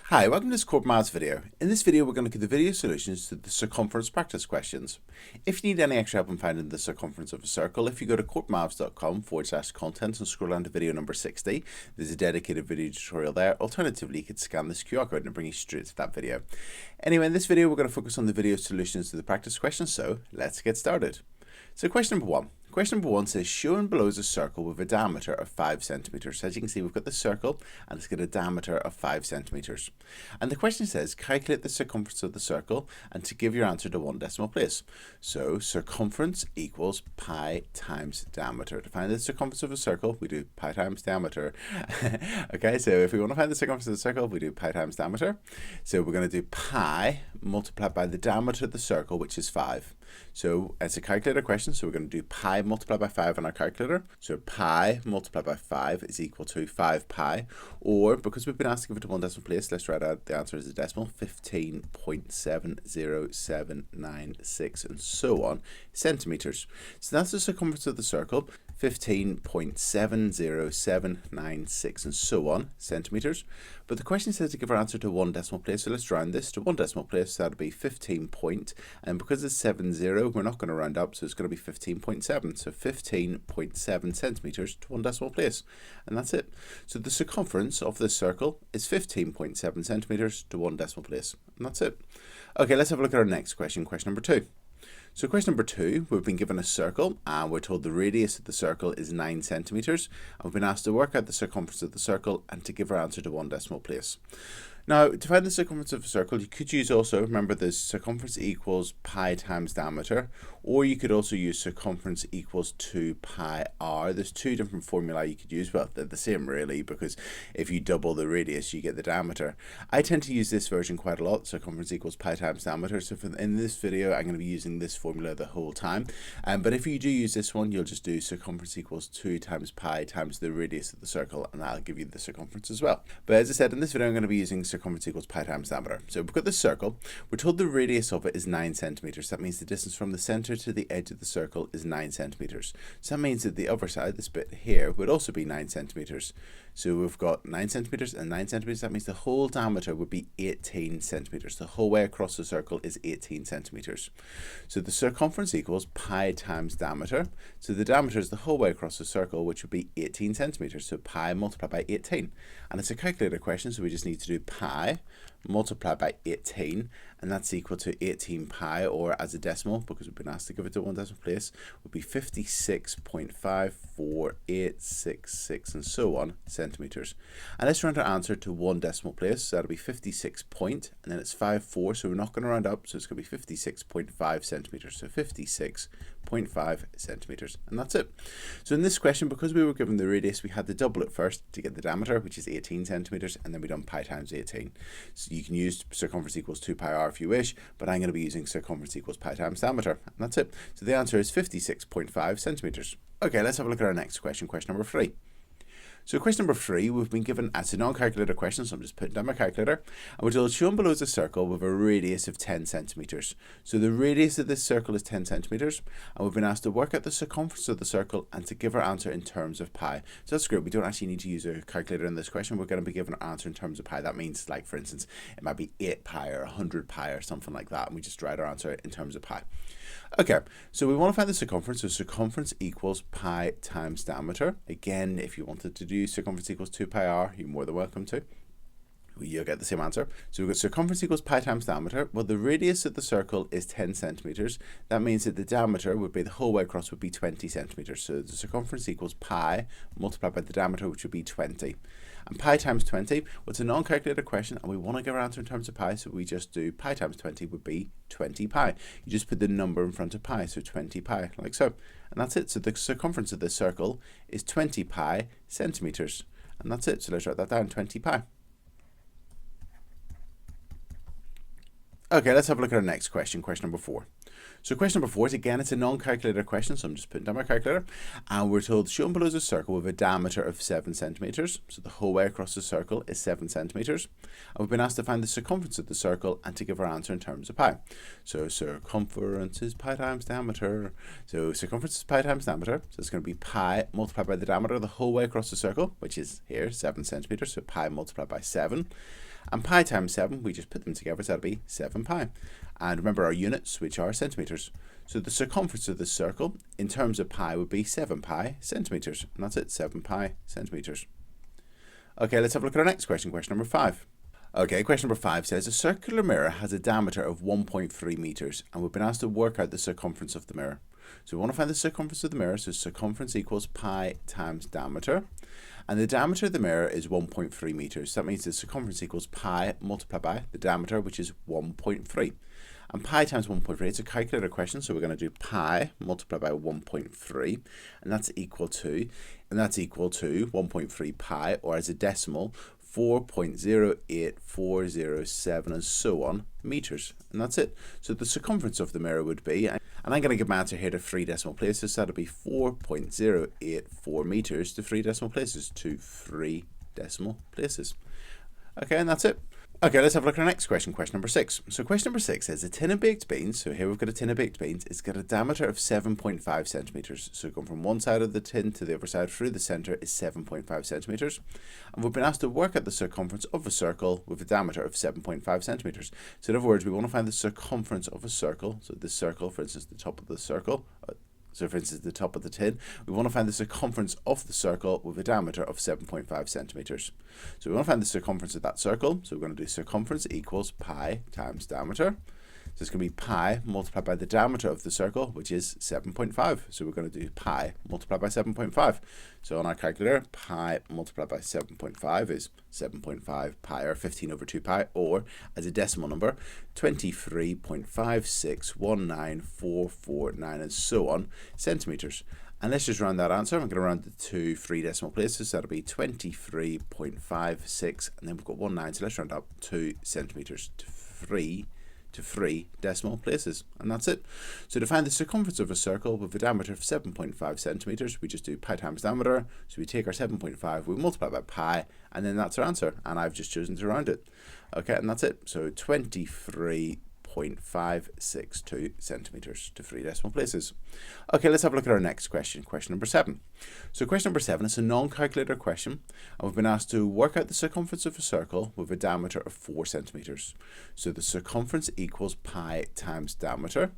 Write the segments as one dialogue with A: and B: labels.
A: Hi, welcome to this Corbettmaths video. In this video, we're going to look at the video solutions to the circumference practice questions. If you need any extra help in finding the circumference of a circle, if you go to corbettmaths.com/contents and scroll down to video number 60, there's a dedicated video tutorial there. Alternatively, you could scan this QR code and it'll bring you straight to that video. Anyway, in this video, we're going to focus on the video solutions to the practice questions, so let's get started. So question number one. Question number one says, shown below is a circle with a diameter of 5 centimeters. So as you can see, we've got the circle and it's got a diameter of 5 centimeters. And the question says, calculate the circumference of the circle and to give your answer to one decimal place. So circumference equals pi times diameter. To find the circumference of a circle, we do pi times diameter. Okay, so if we want to find the circumference of the circle, we do pi times diameter. So we're going to do pi multiplied by the diameter of the circle, which is 5. So it's a calculator question, so we're going to do pi multiplied by 5 on our calculator. So pi multiplied by 5 is equal to 5 pi, or because we've been asked to give it to one decimal place, let's write out the answer as a decimal, 15.70796 and so on centimeters. So that's the circumference of the circle, 15.70796 and so on centimeters. But the question says to give our answer to one decimal place, so let's round this to one decimal place. So that'll be 15 point, and because it's 70, we're not going to round up, so it's going to be 15.7. So 15.7 centimeters to one decimal place, and that's it. So the circumference of this circle is 15.7 centimeters to one decimal place, and that's it. Okay, let's have a look at our next question, question number 2. So question number 2, we've been given a circle and we're told the radius of the circle is 9 centimeters. And we've been asked to work out the circumference of the circle and to give our answer to one decimal place. Now, to find the circumference of a circle, you could use also, remember, the circumference equals pi times diameter, or you could also use circumference equals 2 pi r. There's two different formulae you could use. Well, they're the same really, because if you double the radius, you get the diameter. I tend to use this version quite a lot, circumference equals pi times diameter. So in this video, I'm going to be using this formula the whole time. But if you do use this one, you'll just do circumference equals 2 times pi times the radius of the circle, and that'll give you the circumference as well. But as I said, in this video, I'm going to be using circumference equals pi times diameter. So we've got this circle. We're told the radius of it is 9 centimeters. That means the distance from the center to the edge of the circle is 9 centimeters. So that means that the other side, this bit here, would also be 9 centimeters. So we've got 9 centimeters and 9 centimeters. That means the whole diameter would be 18 centimeters. The whole way across the circle is 18 centimeters. So the circumference equals pi times diameter. So the diameter is the whole way across the circle, which would be 18 centimeters. So pi multiplied by 18. And it's a calculator question, so we just need to do pi multiplied by 18, and that's equal to 18 pi, or as a decimal, because we've been asked to give it to one decimal place, would be 56.54866 and so on centimeters. And let's round our answer to one decimal place, so that'll be 56 point, and then it's 54, so we're not going to round up, so it's going to be 56.5 centimeters, so 56.5 centimeters, and that's it. So in this question, because we were given the radius, we had to double it first to get the diameter, which is 18 centimeters, and then we done pi times 18. So you can use circumference equals 2 pi r if you wish, but I'm going to be using circumference equals pi times diameter, and that's it. So the answer is 56.5 centimeters. Okay, let's have a look at our next question, question number 3. So question number 3, we've been given, as a non-calculator question, so I'm just putting down my calculator, and we're told shown below is a circle with a radius of 10 centimeters. So the radius of this circle is 10 centimeters, and we've been asked to work out the circumference of the circle and to give our answer in terms of pi. So that's great. We don't actually need to use a calculator in this question. We're going to be given our answer in terms of pi. That means, like, for instance, it might be 8 pi or 100 pi or something like that, and we just write our answer in terms of pi. Okay, so we want to find the circumference, so circumference equals pi times diameter. Again, if you wanted to do circumference equals 2 pi r, you're more than welcome to. You'll get the same answer. So we've got circumference equals pi times diameter. Well, the radius of the circle is 10 centimeters. That means that the diameter would be, the whole way across would be 20 centimeters. So the circumference equals pi multiplied by the diameter, which would be 20. And pi times 20, well, it's a non-calculator question, and we want to give our answer in terms of pi, so we just do pi times 20 would be 20 pi. You just put the number in front of pi, so 20 pi, like so. And that's it. So the circumference of this circle is 20 pi centimeters. And that's it. So let's write that down, 20 pi. Okay, let's have a look at our next question, question number 4. So question number 4 is, again, it's a non-calculator question, so I'm just putting down my calculator, and we're told shown below is a circle with a diameter of 7 centimeters. So the whole way across the circle is 7 centimeters. And we've been asked to find the circumference of the circle and to give our answer in terms of pi. So circumference is pi times diameter. So circumference is pi times diameter. So it's going to be pi multiplied by the diameter the whole way across the circle, which is here 7 centimeters. So pi multiplied by 7. And pi times 7, we just put them together, so that'll be 7 pi. And remember our units, which are centimetres. So the circumference of the circle, in terms of pi, would be 7 pi centimetres. And that's it, 7 pi centimetres. Okay, let's have a look at our next question, question number 5. Okay, question number 5 says, a circular mirror has a diameter of 1.3 metres, and we've been asked to work out the circumference of the mirror. So we want to find the circumference of the mirror, so circumference equals pi times diameter. And the diameter of the mirror is 1.3 metres. That means the circumference equals pi multiplied by the diameter, which is 1.3. And pi times 1.3, it's a calculator question, so we're going to do pi multiplied by 1.3, and that's equal to 1.3 pi, or as a decimal, 4.08407 and so on meters, and that's it. So the circumference of the mirror would be, and I'm going to give my answer here to 3 decimal places, so that'll be 4.084 meters to 3 decimal places, to 3 decimal places. Okay, and that's it. Okay, let's have a look at our next question, question number 6. So question number 6 says a tin of baked beans, so here we've got a tin of baked beans, it's got a diameter of 7.5 centimetres. So going from one side of the tin to the other side through the centre is 7.5 centimetres. And we've been asked to work out the circumference of a circle with a diameter of 7.5 centimetres. So in other words, we want to find the circumference of a circle. So this circle, for instance, the top of the circle, so for instance, the top of the tin, we want to find the circumference of the circle with a diameter of 7.5 centimetres. So we want to find the circumference of that circle. So we're going to do circumference equals pi times diameter. So it's going to be pi multiplied by the diameter of the circle, which is 7.5. So we're going to do pi multiplied by 7.5. So on our calculator, pi multiplied by 7.5 is 7.5 pi, or 15 over 2 pi, or as a decimal number, 23.5619449 and so on centimetres. And let's just round that answer. I'm going to round it to 3 decimal places. So that'll be 23.56, and then we've got 19. So let's round up 2 centimetres to 3 decimal places, and that's it. So to find the circumference of a circle with a diameter of 7.5 centimetres, we just do pi times diameter. So we take our 7.5, we multiply by pi, and then that's our answer, and I've just chosen to round it. Okay, and that's it. So 23.562 centimetres to 3 decimal places. Okay, let's have a look at our next question, question number 7. So question number 7 is a non-calculator question, and we've been asked to work out the circumference of a circle with a diameter of 4 centimetres. So the circumference equals pi times diameter,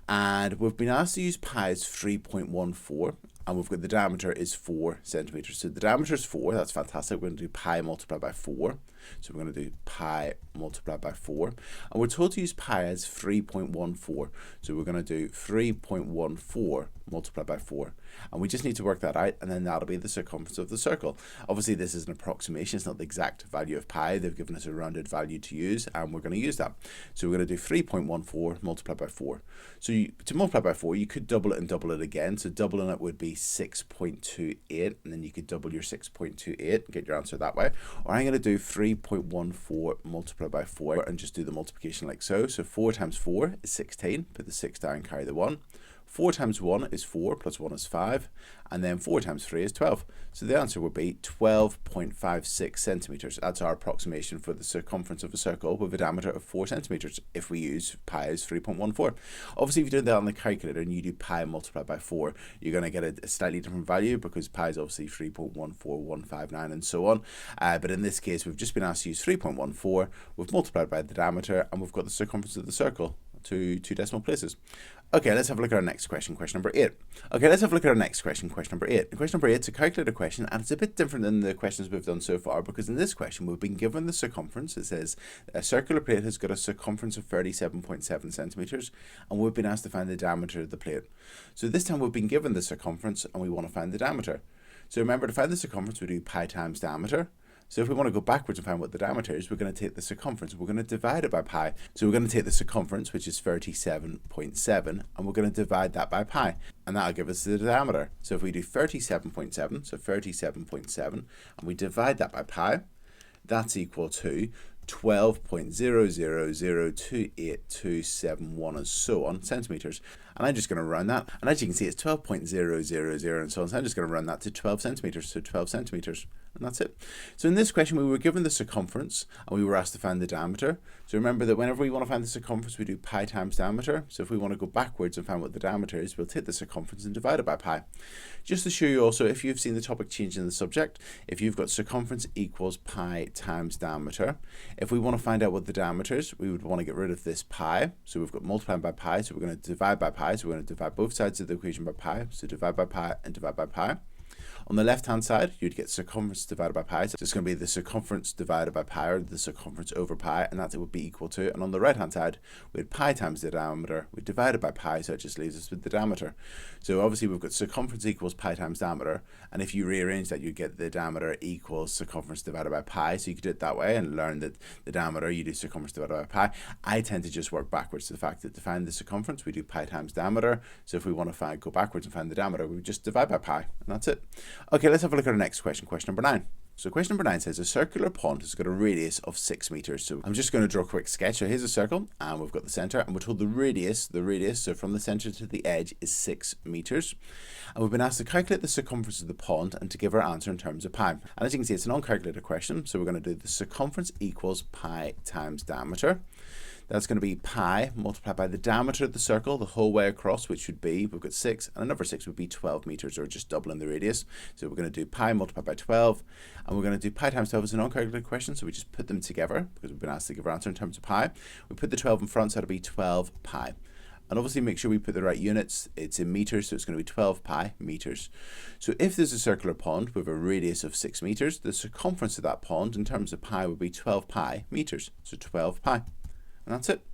A: and we've been asked to use pi as 3.14, and we've got the diameter is 4 centimetres. So the diameter is 4, that's fantastic. We're going to do pi multiplied by 4. So we're going to do pi multiplied by 4. And we're told to use pi as 3.14. So we're going to do 3.14 multiplied by 4. And we just need to work that out, and then that'll be the circumference of the circle. Obviously, this is an approximation. It's not the exact value of pi. They've given us a rounded value to use, and we're going to use that. So we're going to do 3.14 multiplied by 4. So to multiply by 4, you could double it and double it again. So doubling it would be 6.28, and then you could double your 6.28 and get your answer that way. Or I'm going to do 3.14 multiplied by 4 and just do the multiplication like so. So 4 times 4 is 16. Put the 6 down, carry the 1. 4 times 1 is 4, plus 1 is 5, and then 4 times 3 is 12. So the answer would be 12.56 centimetres. That's our approximation for the circumference of a circle with a diameter of 4 centimetres if we use pi as 3.14. Obviously, if you do that on the calculator and you do pi multiplied by 4, you're going to get a slightly different value, because pi is obviously 3.14159 and so on. But in this case, we've just been asked to use 3.14, we've multiplied by the diameter, and we've got the circumference of the circle to 2 decimal places. Okay, let's have a look at our next question, question number 8. Okay, let's have a look at our next question, question number 8. Question number 8 is a calculator question, and it's a bit different than the questions we've done so far, because in this question we've been given the circumference. It says a circular plate has got a circumference of 37.7 centimetres, and we've been asked to find the diameter of the plate. So this time we've been given the circumference, and we want to find the diameter. So remember, to find the circumference, we do pi times diameter. So if we want to go backwards and find what the diameter is, we're going to take the circumference, we're going to divide it by pi. So we're going to take the circumference, which is 37.7, and we're going to divide that by pi, and that'll give us the diameter. So if we do 37.7, so 37.7, and we divide that by pi, that's equal to 12.000282271 and so on centimetres. And I'm just going to round that, and as you can see, it's 12.000 and so on. So I'm just going to round that to 12 centimetres, so 12 centimetres. And that's it. So in this question, we were given the circumference and we were asked to find the diameter. So remember that whenever we want to find the circumference, we do pi times diameter. So if we want to go backwards and find what the diameter is, we'll take the circumference and divide it by pi. Just to show you also, if you've seen the topic change in the subject, if you've got circumference equals pi times diameter, if we want to find out what the diameter is, we would want to get rid of this pi. So we've got multiplying by pi, so we're going to divide by pi. So we're going to divide both sides of the equation by pi. So divide by pi and divide by pi. On the left-hand side, you'd get circumference divided by pi. So it's going to be the circumference divided by pi, or the circumference over pi, and that would be equal to. And on the right-hand side, we had pi times the diameter. We divided by pi, so it just leaves us with the diameter. So obviously, we've got circumference equals pi times diameter. And if you rearrange that, you get the diameter equals circumference divided by pi. So you could do it that way and learn that the diameter, you do circumference divided by pi. I tend to just work backwards to the fact that to find the circumference, we do pi times diameter. So if we want to go backwards and find the diameter, we would just divide by pi, and that's it. Okay, let's have a look at our next question, question number 9. So question number 9 says a circular pond has got a radius of 6 meters. So I'm just going to draw a quick sketch. So here's a circle and we've got the center, and we're told the radius, so from the center to the edge is 6 meters. And we've been asked to calculate the circumference of the pond and to give our answer in terms of pi. And as you can see, it's an uncalculated question. So we're going to do the circumference equals pi times diameter. That's going to be pi multiplied by the diameter of the circle the whole way across, which would be, we've got 6, and another 6 would be 12 meters, or just doubling the radius. So we're going to do pi multiplied by 12, and we're going to do pi times 12 as an uncalculated question, so we just put them together because we've been asked to give our answer in terms of pi. We put the 12 in front, so it'll be 12 pi. And obviously make sure we put the right units. It's in meters, so it's going to be 12 pi meters. So if there's a circular pond with a radius of 6 meters, the circumference of that pond in terms of pi would be 12 pi meters. So 12 pi. And that's it.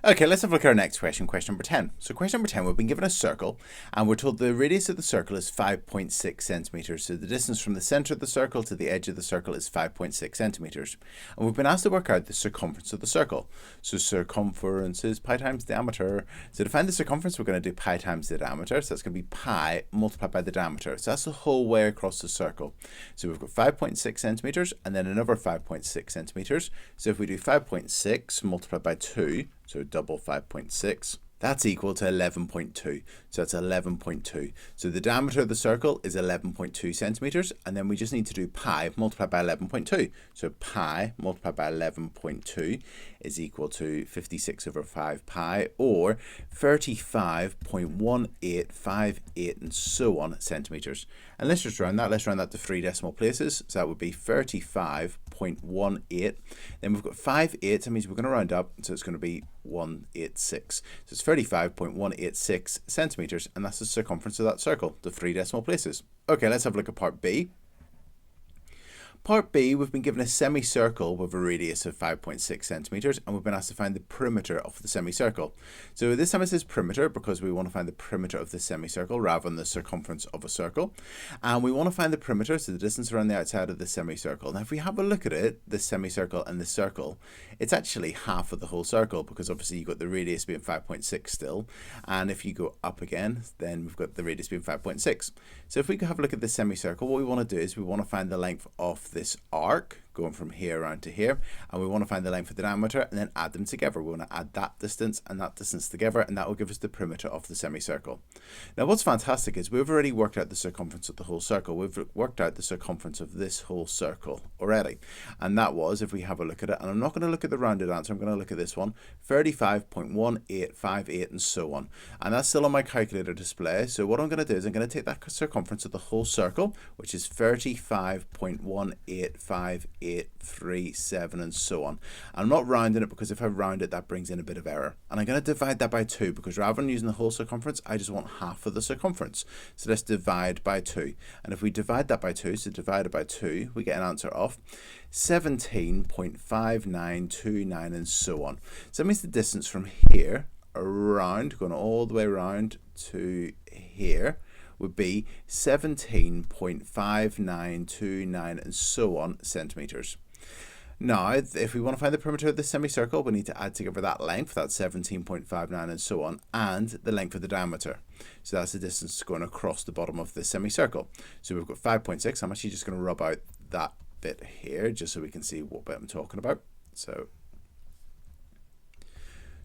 A: Okay, let's have a look at our next question, question number 10. So question number 10, we've been given a circle and we're told the radius of the circle is 5.6 centimeters. So the distance from the center of the circle to the edge of the circle is 5.6 centimeters. And we've been asked to work out the circumference of the circle. So circumference is pi times diameter. So to find the circumference, we're going to do pi times the diameter. So that's going to be pi multiplied by the diameter. So that's the whole way across the circle. So we've got 5.6 centimeters and then another 5.6 centimeters. So if we do 5.6 multiplied by 2, so double 5.6, that's equal to 11.2. So that's 11.2. So the diameter of the circle is 11.2 centimeters, and then we just need to do pi multiplied by 11.2. So pi multiplied by 11.2 is equal to 56 over 5 pi, or 35.1858 and so on centimeters. And let's just round that. Let's round that to 3 decimal places. So that would be 35.18. Then we've got 5 eighths. That means we're going to round up. So it's going to be 186. So it's 35.186 centimeters. And that's the circumference of that circle, the 3 decimal places. Okay, let's have a look at part B. Part B, we've been given a semicircle with a radius of 5.6 centimeters, and we've been asked to find the perimeter of the semicircle. So this time it says perimeter because we want to find the perimeter of the semicircle rather than the circumference of a circle. And we want to find the perimeter, so the distance around the outside of the semicircle. Now if we have a look at it, the semicircle and the circle, it's actually half of the whole circle because obviously you've got the radius being 5.6 still. And if you go up again, then we've got the radius being 5.6. So if we could have a look at the semicircle, what we want to do is we want to find the length of this arc going from here around to here, and we want to find the length of the diameter and then add them together. We want to add that distance and that distance together, and that will give us the perimeter of the semicircle. Now what's fantastic is we've already worked out the circumference of the whole circle. We've worked out the circumference of this whole circle already, and that was, if we have a look at it, and I'm not going to look at the rounded answer, I'm going to look at this one, 35.1858 and so on, and that's still on my calculator display. So what I'm going to do is I'm going to take that circumference of the whole circle, which is 35.1858837 and so on. I'm not rounding it because if I round it, that brings in a bit of error. And I'm going to divide that by 2 because rather than using the whole circumference, I just want half of the circumference. So let's divide by 2. And if we divide that by 2, so divided by 2, we get an answer of 17.5929 and so on. So that means the distance from here around, going all the way around to here, would be 17.5929 and so on centimeters. Now, if we want to find the perimeter of the semicircle, we need to add together that length, that's 17.59 and so on, and the length of the diameter. So that's the distance going across the bottom of the semicircle. So we've got 5.6. I'm actually just going to rub out that bit here just so we can see what bit I'm talking about. So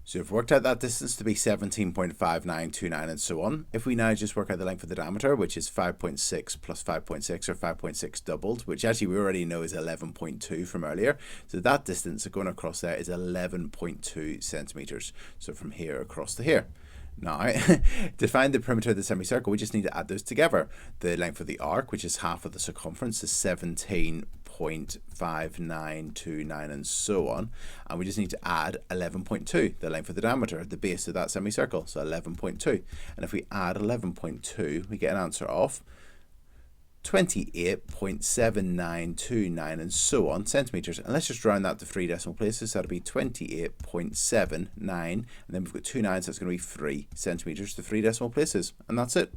A: So we've worked out that distance to be 17.5929 and so on. If we now just work out the length of the diameter, which is 5.6 plus 5.6 or 5.6 doubled, which actually we already know is 11.2 from earlier. So that distance going across there is 11.2 centimeters. So from here across to here. Now, to find the perimeter of the semicircle, we just need to add those together. The length of the arc, which is half of the circumference, is 17.5929 and so on. And we just need to add 11.2, the length of the diameter, the base of that semicircle, so 11.2. And if we add 11.2, we get an answer of 28.7929 and so on centimeters. And let's just round that to 3 decimal places. So that'll be 28.79, and then we've got 2 nines, so that's going to be 3 centimeters to 3 decimal places. And that's it.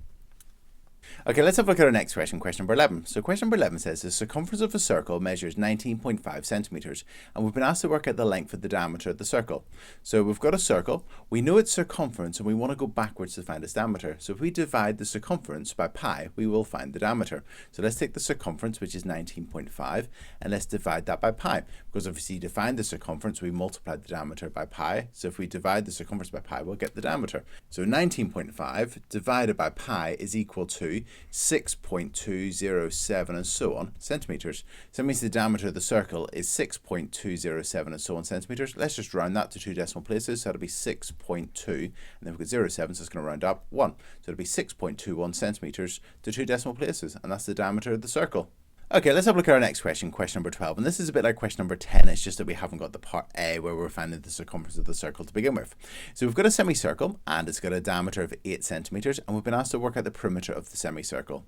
A: Okay, let's have a look at our next question, question number 11. So question number 11 says the circumference of a circle measures 19.5 centimeters, and we've been asked to work out the length of the diameter of the circle. So we've got a circle, we know its circumference, and we want to go backwards to find its diameter. So if we divide the circumference by pi, we will find the diameter. So let's take the circumference, which is 19.5, and let's divide that by pi. Because obviously to find the circumference, we multiplied the diameter by pi. So if we divide the circumference by pi, we'll get the diameter. So 19.5 divided by pi is equal to 6.207 and so on centimeters. So that means the diameter of the circle is 6.207 and so on centimeters. Let's just round that to 2 decimal places. So that'll be 6.2, and then we've got 07, so it's going to round up 1. So it'll be 6.21 centimeters to 2 decimal places, and that's the diameter of the circle. Okay, let's have a look at our next question, question number 12. And this is a bit like question number 10. It's just that we haven't got the part A where we're finding the circumference of the circle to begin with. So we've got a semicircle, and it's got a diameter of 8 centimeters, and we've been asked to work out the perimeter of the semicircle.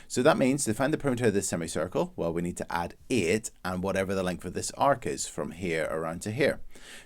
A: So that means to find the perimeter of this semicircle, well, we need to add 8 and whatever the length of this arc is from here around to here.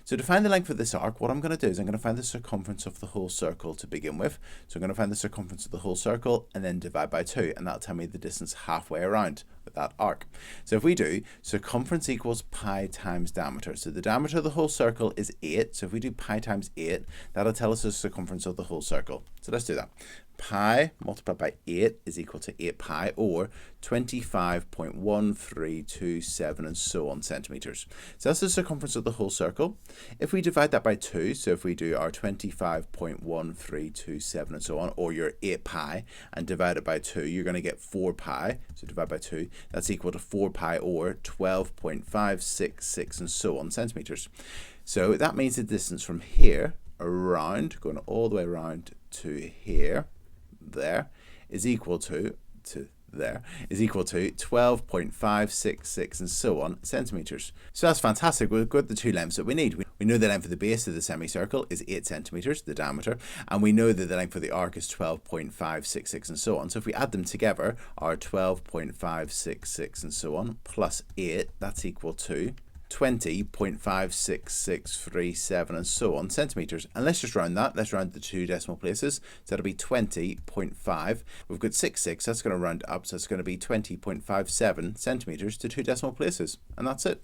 A: So to find the length of this arc, what I'm going to do is I'm going to find the circumference of the whole circle to begin with. So I'm going to find the circumference of the whole circle and then divide by 2, and that'll tell me the distance halfway around with that arc. So if we do circumference equals pi times diameter, so the diameter of the whole circle is 8, so if we do pi times 8, that'll tell us the circumference of the whole circle. So let's do that. Pi multiplied by 8 is equal to 8 pi, or 25.1327 and so on centimeters. So that's the circumference of the whole circle. If we divide that by 2, so if we do our 25.1327 and so on, or your 8 pi, and divide it by 2, you're going to get 4 pi. So divide by 2, that's equal to 4 pi, or 12.566 and so on centimeters. So that means the distance from here around, going all the way around to here, there, is equal to there, is equal to 12.566 and so on centimeters. So that's fantastic. We've got the 2 lengths that we need. We know the length of the base of the semicircle is 8 centimeters, the diameter, and we know that the length of the arc is 12.566 and so on. So if we add them together, our 12.566 and so on plus 8, that's equal to 20.56637 and so on centimeters. And let's just round that. Let's round the 2 decimal places. So that'll be 20.5. We've got 66. That's going to round up. So it's going to be 20.57 centimeters to 2 decimal places. And that's it.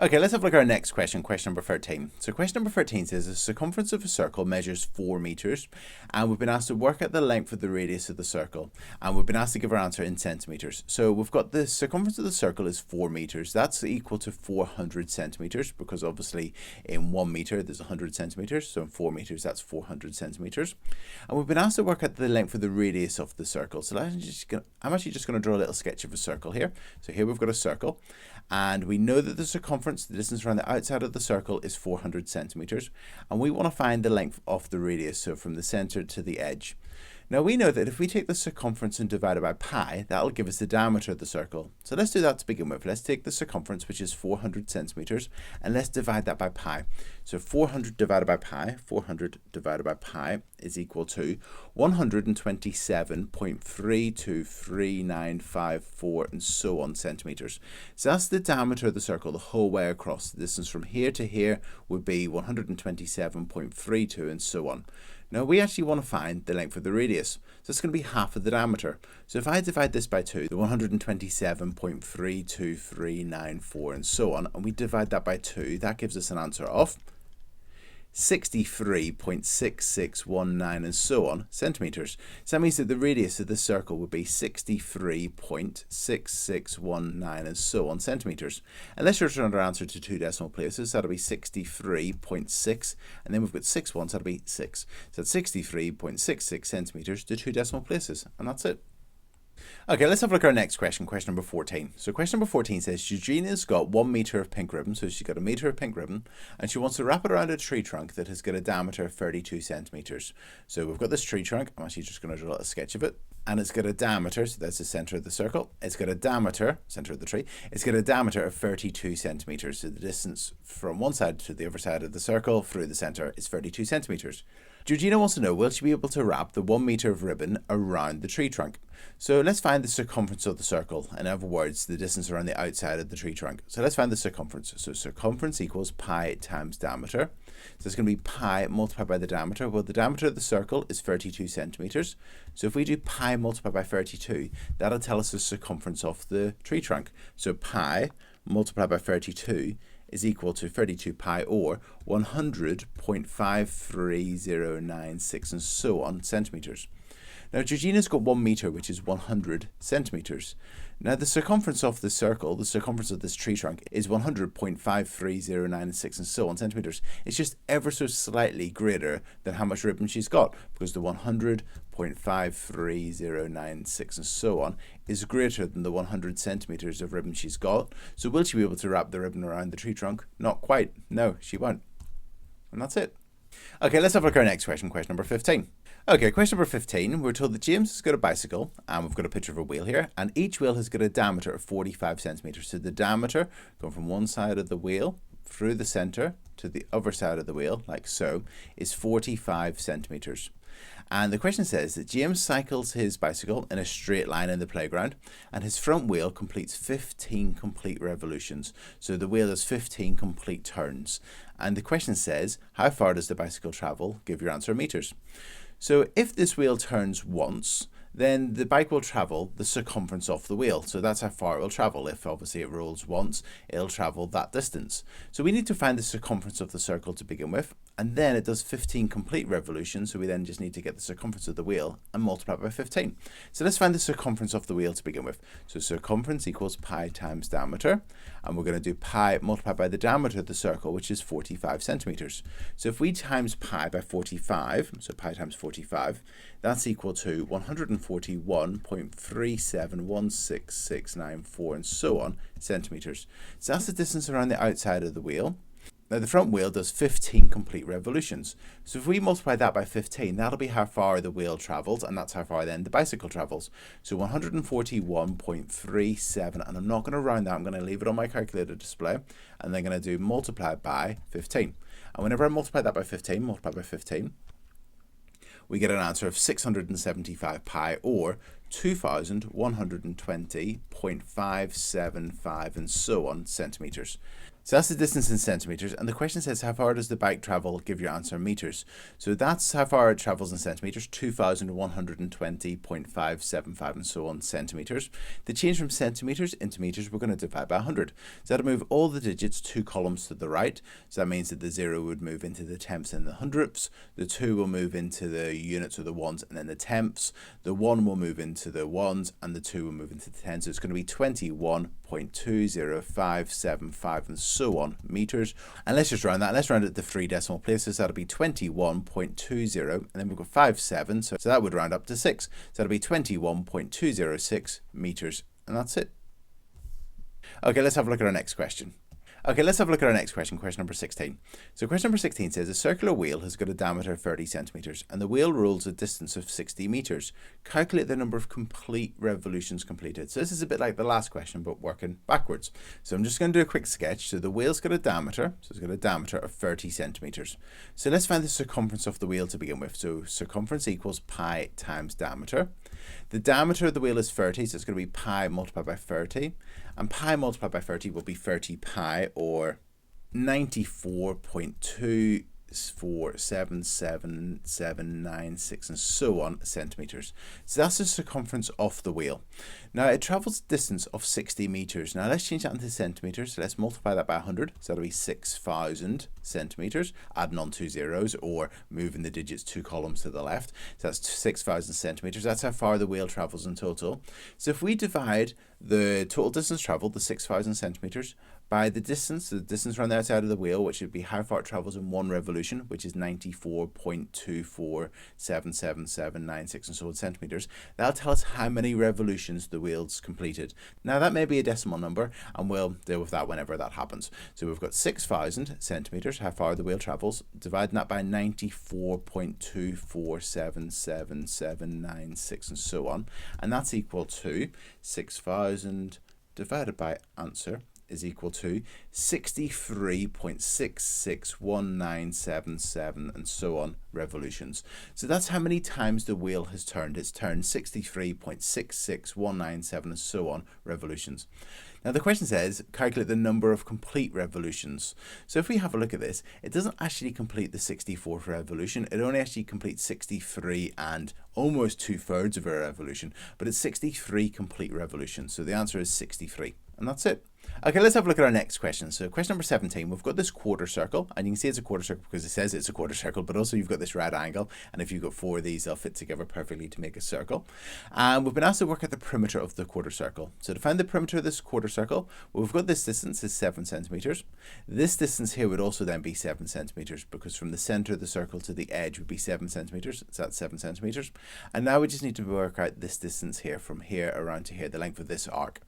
A: Okay, let's have a look at our next question, question number 13. So question number 13 says the circumference of a circle measures 4 meters, and we've been asked to work out the length of the radius of the circle, and we've been asked to give our answer in centimeters. So we've got the circumference of the circle is 4 meters. That's equal to 400 centimeters, because obviously in 1 meter there's 100 centimeters, so in 4 meters that's 400 centimeters. And we've been asked to work out the length of the radius of the circle. So I'm actually just going to draw a little sketch of a circle here. So here we've got a circle, and we know that the circumference, the distance around the outside of the circle, is 400 centimeters, and we want to find the length of the radius, so from the center to the edge. Now we know that if we take the circumference and divide it by pi, that'll give us the diameter of the circle. So let's do that to begin with. Let's take the circumference, which is 400 centimeters, and let's divide that by pi. So 400 divided by pi, 400 divided by pi is equal to 127.323954 and so on centimeters. So that's the diameter of the circle the whole way across. The distance from here to here would be 127.32 and so on. Now we actually want to find the length of the radius, so it's going to be half of the diameter. So if I divide this by 2, the 127.32394 and so on, and we divide that by 2, that gives us an answer of 63.6619 and so on centimeters. So that means that the radius of the circle would be 63.6619 and so on centimeters. And let's return our answer to two decimal places. That'll be 63.6, and then we've got 6 ones, that'll be 6. So that's 63.66 centimeters to two decimal places, and that's it. Okay, let's have a look at our next question, question number 14. So question number 14 says, Eugenia's got 1 meter of pink ribbon, so she's got a meter of pink ribbon, and she wants to wrap it around a tree trunk that has got a diameter of 32 centimeters. So we've got this tree trunk, I'm actually just going to draw a sketch of it, and it's got a diameter, so that's the center of the circle. It's got a diameter, center of the tree, it's got a diameter of 32 centimeters. So the distance from one side to the other side of the circle through the center is 32 centimeters. Georgina wants to know, will she be able to wrap the 1 meter of ribbon around the tree trunk? So let's find the circumference of the circle. In other words, the distance around the outside of the tree trunk. So let's find the circumference. So circumference equals pi times diameter. So it's going to be pi multiplied by the diameter. Well, the diameter of the circle is 32 centimeters. So if we do pi multiplied by 32, that'll tell us the circumference of the tree trunk. So pi multiplied by 32 is equal to 32 pi, or 100.53096 and so on centimeters. Now Georgina's got 1 meter, which is 100 centimeters. Now the circumference of the circle, the circumference of this tree trunk, is 100.53096 and so on centimeters. It's just ever so slightly greater than how much ribbon she's got, because the 100.53096 and so on is greater than the 100 centimeters of ribbon she's got. So will she be able to wrap the ribbon around the tree trunk? Not quite. No, she won't. And that's it. Okay, let's have a look at our next question, question number 15. Okay, question number 15, we're told that James has got a bicycle, and we've got a picture of a wheel here, and each wheel has got a diameter of 45 centimeters. So the diameter going from one side of the wheel through the center to the other side of the wheel, like so, is 45 centimeters. And the question says that James cycles his bicycle in a straight line in the playground, and his front wheel completes 15 complete revolutions. So the wheel has 15 complete turns. And the question says, how far does the bicycle travel? Give your answer in meters. So if this wheel turns once, then the bike will travel the circumference of the wheel. So that's how far it will travel. If obviously it rolls once, it'll travel that distance. So we need to find the circumference of the circle to begin with, and then it does 15 complete revolutions. So we then just need to get the circumference of the wheel and multiply it by 15. So let's find the circumference of the wheel to begin with. So circumference equals pi times diameter, and we're going to do pi multiplied by the diameter of the circle, which is 45 centimeters. So if we times pi by 45, so pi times 45, that's equal to 141.371669 and so on centimeters. So that's the distance around the outside of the wheel. Now the front wheel does 15 complete revolutions. So if we multiply that by 15, that'll be how far the wheel travels, and that's how far then the bicycle travels. So 141.37, and I'm not going to round that, I'm going to leave it on my calculator display, and then going to do multiply by 15. And whenever I multiply that by 15, we get an answer of 675 pi, or 2120.575 and so on centimeters. So that's the distance in centimeters, and the question says, how far does the bike travel? Give your answer in meters. So that's how far it travels in centimeters, 2120.575 and so on centimeters. To change from centimeters into meters, we're going to divide by 100. So that'll move all the digits 2 columns to the right. So that means that the 0 would move into the tenths and the hundredths, the 2 will move into the units or the ones and then the tenths, the 1 will move into the ones, and the 2 will move into the tens. So it's going to be 21.20575 and so on meters. And let's just round that. Let's round it to 3 decimal places. That'll be 21.20, and then we've got 57, so that would round up to 6. So that'll be 21.206 meters, and that's it. Okay, let's have a look at our next question. Okay, let's have a look at our next question, question number 16. So question number 16 says, a circular wheel has got a diameter of 30 centimeters, and the wheel rolls a distance of 60 meters. Calculate the number of complete revolutions completed. So this is a bit like the last question, but working backwards. So I'm just going to do a quick sketch. So the wheel's got a diameter, so it's got a diameter of 30 centimeters. So let's find the circumference of the wheel to begin with. So circumference equals pi times diameter. The diameter of the wheel is 30, so it's going to be pi multiplied by 30. And pi multiplied by 30 will be 30 pi, or 94.24779796 and so on centimeters. So that's the circumference of the wheel. Now it travels a distance of 60 meters. Now let's change that into centimeters. So let's multiply that by 100. So that'll be 6,000 centimetres, adding on 2 zeros or moving the digits 2 columns to the left. So that's 6,000 centimetres. That's how far the wheel travels in total. So if we divide the total distance travelled, the 6,000 centimetres, by the distance around the outside of the wheel, which would be how far it travels in one revolution, which is 94.24777796 and so on centimetres, that'll tell us how many revolutions the wheel's completed. Now that may be a decimal number, and we'll deal with that whenever that happens. So we've got 6,000 centimetres, how far the wheel travels, dividing that by 94.24777796 and so on, and that's equal to 6,000 divided by answer is equal to 63.661977 and so on revolutions. So that's how many times the wheel has turned. It's turned 63.66197 and so on revolutions. Now the question says calculate the number of complete revolutions. So if we have a look at this, it doesn't actually complete the 64th revolution. It only actually completes 63 and almost 2/3 of a revolution, but it's 63 complete revolutions. So the answer is 63. And that's it. Okay, let's have a look at our next question. So question number 17, we've got this quarter circle, and you can see it's a quarter circle because it says it's a quarter circle, but also you've got this right angle, and if you've got 4 of these, they'll fit together perfectly to make a circle. And we've been asked to work out the perimeter of the quarter circle. So to find the perimeter of this quarter circle, well, we've got this distance is 7 centimetres. This distance here would also then be 7 centimetres, because from the centre of the circle to the edge would be 7 centimetres. So that's 7 centimetres. And now we just need to work out this distance here, from here around to here, the length of this arc.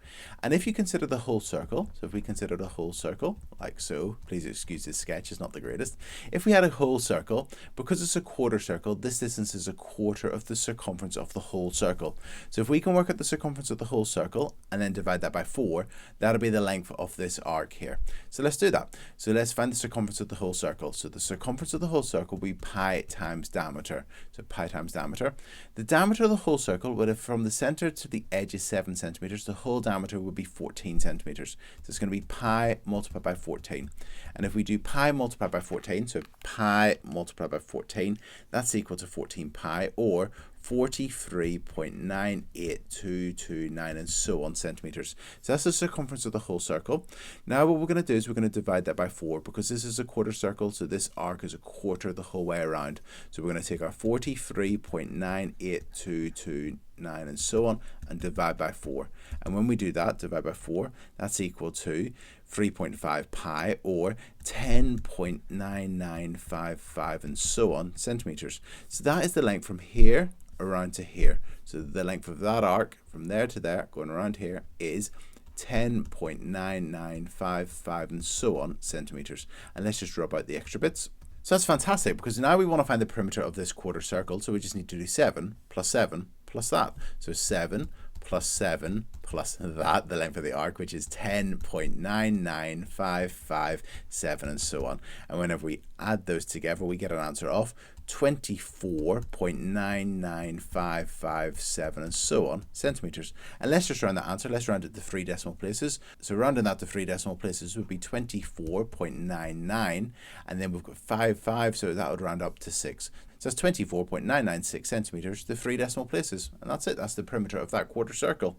A: And if you consider the whole circle, so if we consider the whole circle, like so, please excuse this sketch, it's not the greatest. If we had a whole circle, because it's a quarter circle, this distance is a quarter of the circumference of the whole circle. So if we can work out the circumference of the whole circle and then divide that by 4, that'll be the length of this arc here. So let's do that. So let's find the circumference of the whole circle. So the circumference of the whole circle will be pi times diameter. So pi times diameter. The diameter of the whole circle would have, from the centre to the edge is 7 centimetres, the whole diameter would be 14 centimetres. So it's going to be pi multiplied by 14. And if we do pi multiplied by 14, so pi multiplied by 14, that's equal to 14 pi, or 43.98229 and so on centimetres. So that's the circumference of the whole circle. Now what we're going to do is we're going to divide that by 4, because this is a quarter circle, so this arc is a quarter the whole way around. So we're going to take our 43.98229 and so on and divide by 4. And when we do that, divide by 4, that's equal to 3.5 pi, or 10.9955 and so on centimetres. So that is the length from here around to here. So the length of that arc from there to there going around here is 10.9955 and so on centimetres. And let's just drop out the extra bits. So that's fantastic, because now we want to find the perimeter of this quarter circle, so we just need to do 7 plus 7 plus that. So 7 plus 7 plus that, the length of the arc, which is 10.99557 and so on. And whenever we add those together, we get an answer of 24.99557 and so on centimetres. And let's just round that answer. Let's round it to 3 decimal places. So rounding that to 3 decimal places would be 24.99, and then we've got 55, so that would round up to 6. So that's 24.996 centimetres to 3 decimal places. And that's it. That's the perimeter of that quarter circle.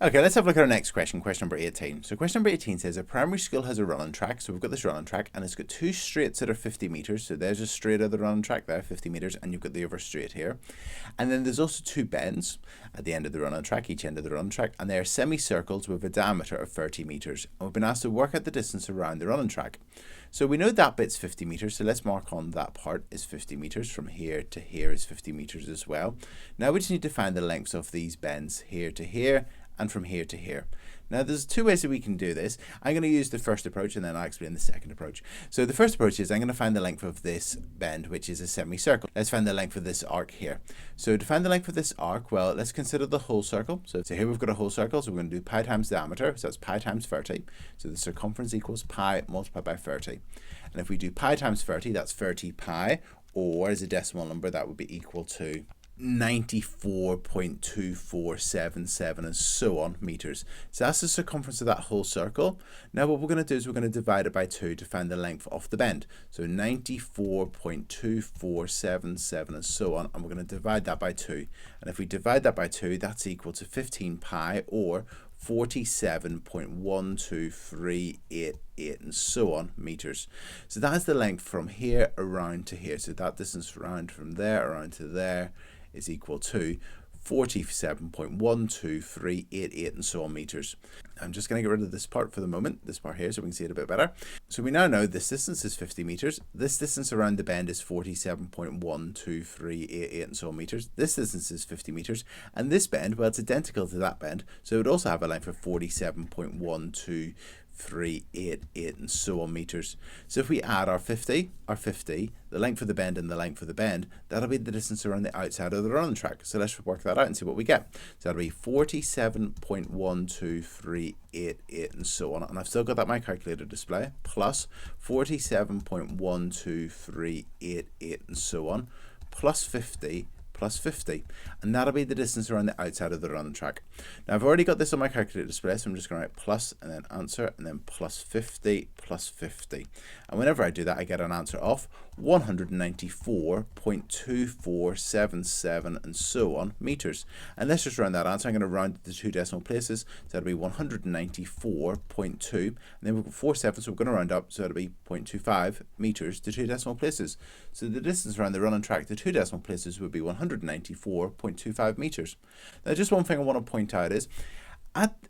A: Okay, let's have a look at our next question, question number 18. So question number 18 says a primary school has a running track. So we've got this running track, and it's got 2 straights that are 50 metres. So there's a straight of the running track there, 50 metres, and you've got the other straight here. And then there's also 2 bends at the end of the running track, each end of the running track, and they are semicircles with a diameter of 30 metres. And we've been asked to work out the distance around the running track. So we know that bit's 50 metres, so let's mark on that part is 50 metres. From here to here is 50 metres as well. Now we just need to find the lengths of these bends here to here, and from here to here. Now there's 2 ways that we can do this. I'm going to use the first approach, and then I'll explain the second approach. So the first approach is I'm going to find the length of this bend, which is a semicircle. Let's find the length of this arc here. So to find the length of this arc, well, let's consider the whole circle. So here we've got a whole circle, so we're going to do pi times diameter, so that's pi times 30. So the circumference equals pi multiplied by 30. And if we do pi times 30, that's 30 pi, or as a decimal number, that would be equal to 94.2477 and so on meters. So that's the circumference of that whole circle. Now what we're going to do is we're going to divide it by 2 to find the length of the bend. So 94.2477 and so on, and we're going to divide that by 2. And if we divide that by 2, that's equal to 15 pi, or 47.12388 and so on meters. So that's the length from here around to here. So that distance around from there around to there is equal to 47.12388 and so on meters. I'm just going to get rid of this part for the moment, this part here, so we can see it a bit better. So we now know this distance is 50 meters. This distance around the bend is 47.12388 and so on meters. This distance is 50 meters. And this bend, well, it's identical to that bend, so it would also have a length of 47.12388 and so on meters. So if we add our 50, the length of the bend and the length of the bend, that'll be the distance around the outside of the running track. So let's work that out and see what we get. So that'll be 47.12388 and so on. And I've still got that on my calculator display, plus 47.12388 and so on, plus 50, and that'll be the distance around the outside of the running track. Now I've already got this on my calculator display, so I'm just going to write plus and then answer and then plus 50, and whenever I do that I get an answer of 194.2477 and so on meters. And let's just round that answer. I'm going to round it to 2 decimal places, so that'll be 194.2, and then we've got 47, so we're going to round up, so that'll be 0.25 meters to 2 decimal places. So the distance around the running track to 2 decimal places would be 194.25 meters. Now just one thing I want to point out is,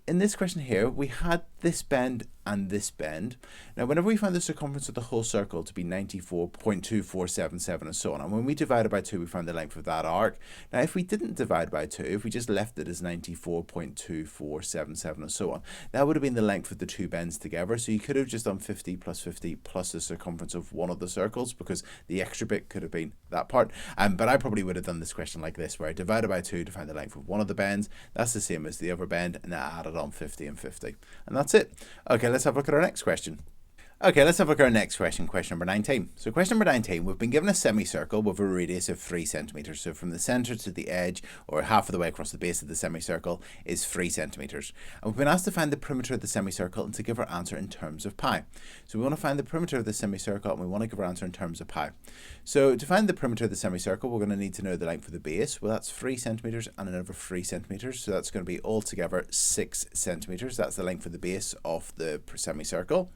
A: in this question here, we had this bend and this bend. Now, whenever we find the circumference of the whole circle to be 94.2477 and so on, and when we divided by 2, we found the length of that arc. Now, if we didn't divide by 2, if we just left it as 94.2477 and so on, that would have been the length of the 2 bends together. So you could have just done 50 plus the circumference of one of the circles, because the extra bit could have been that part. But I probably would have done this question like this, where I divided by 2 to find the length of one of the bends. That's the same as the other bend, and I added on 50 and 50. And that's it. Okay, let's have a look at our next question. Okay, let's have a look at our next question, question number 19. So question number 19, we've been given a semicircle with a radius of 3 centimeters. So from the center to the edge, or half of the way across the base of the semicircle, is 3 centimeters. And we've been asked to find the perimeter of the semicircle and to give our answer in terms of pi. So we want to find the perimeter of the semicircle and we want to give our answer in terms of pi. So to find the perimeter of the semicircle, we're going to need to know the length of the base. Well, that's 3 centimeters and another 3 centimeters. So that's going to be altogether 6 centimeters. That's the length of the base of the semicircle.